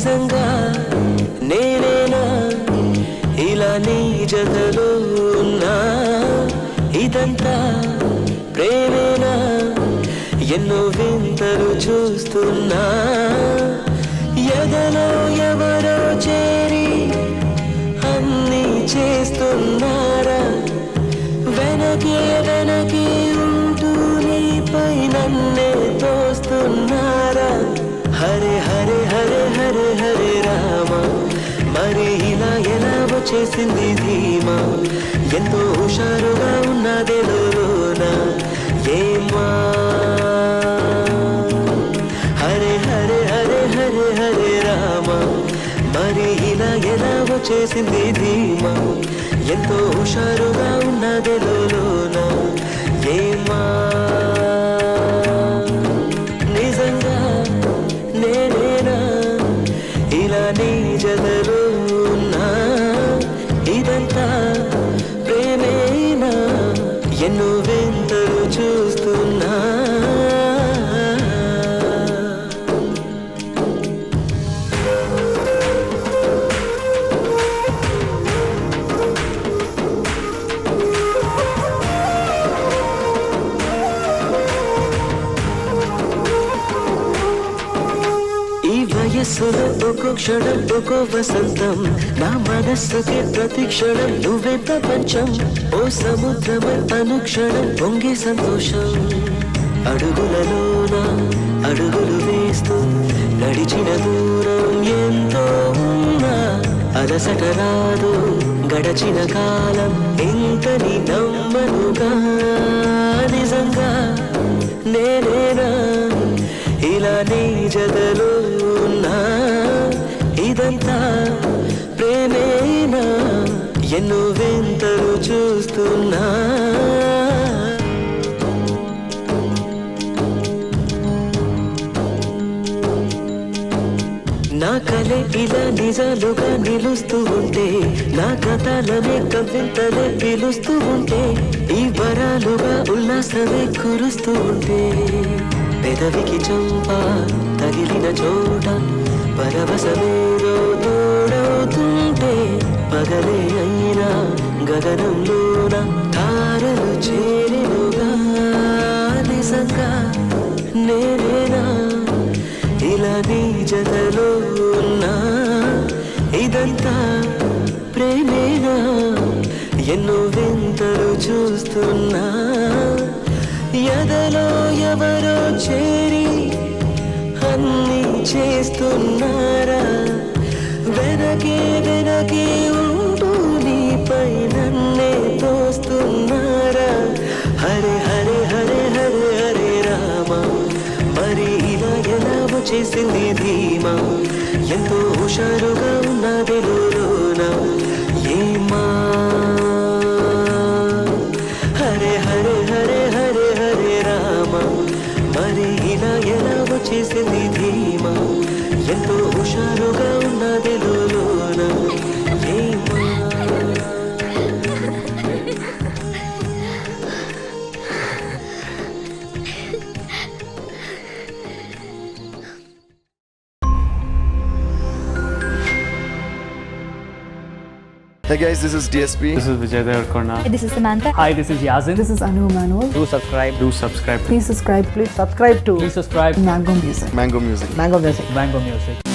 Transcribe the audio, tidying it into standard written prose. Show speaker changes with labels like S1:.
S1: నిజంగా నేనేనా ఇలా నీ జతలో ఉన్నా ఇదంతా ప్రేమేనా ఎన్నో వింతలు చూస్తున్నా ఎదలో ఎవరో చేరి అన్నీ చేస్తున్నారా వెనకే వెనకే ఉంటూ నీపై నన్నే తోస్తున్నారా హరే హరే హరే హరే హరే రామ మరి ఇలా ఎలా వచ్చేసింది ధీమా ఎంతో హుషారుగా ఉన్నదేలోన ఏమా హరే హరే హరే హరే హరే రామ మరి ఇలా ఎలా వచ్చేసింది ధీమా ఎంతో హుషారుగా ఉన్నదేలోన ఏమా నిజంగా నేనేనా ఇలా నీ జతలో ఉన్నా ఇదంతా ప్రేమేనా ఎన్నో వింతలు చూస్తున్నా వయస్సులో ఒక్కో క్షణం ఒక్కో వసంతం నా మనస్సుకి ప్రతి క్షణం నువ్వే ప్రపంచం ఓ సముద్రమై అనుక్షణం పొంగే సంతోషం అడుగులలోన అడుగులు వేస్తూ నడిచిన దూరం ఎంతో ఉన్నా అలసట రాదు గడచిన కాలం ఇంతని నమ్మనుగా నిజంగా నేనేనా ఇలా నీ జతలో ఉన్నా ఇదంతా ప్రేమేనా ఎన్నో వింతలు చూస్తున్నా నా కలే ఇలా నిజాలుగా నిలుస్తూ ఉంటే నా కథలనే కవింతలే పిలుస్తూ ఉంటే ఈ వరాలుగా ఉల్లాసమే కురుస్తూ ఉంటే పెదవికి చంప తగిలిన చోట పరవశమేదో తోడవుతుంటే పగలే అయినా గగనంలోన తారలు చేరినుగా నిజంగా నేనేనా ఇలా నీ జతలో ఉన్నా ఇదంతా ప్రేమేనా ఎన్నో వింతలు చూస్తున్నా ఎదలో ఎవరో చేరి అన్నీ చేస్తున్నారా వెనకే వెనకే ఉంటూ నీపై నన్నే తోస్తున్నారా హరే హరే హరే హరే హరే రామ మరి ఇలా ఎలా వచ్చేసింది ధీమా ఎంతో హుషారుగా ఉన్నదిలోన ఏమా హరే హరే హరే హరే హరే రామ మరి ఇలా ఎలా వచ్చేసింది ధీమా ఎంతో హుషారుగా ఉన్నదిలోన ఏమా
S2: Hey guys, this is DSP.
S3: This is Vijay Devarkonda.
S4: Hi, this is Samantha.
S3: Hi, this is Yazin.
S5: This is Anu Manuel.
S3: Do subscribe. Do subscribe.
S5: Please subscribe. Please subscribe to
S3: Please subscribe.
S5: Mango Music.
S2: Mango Music.
S5: Mango Music.
S3: Mango Music.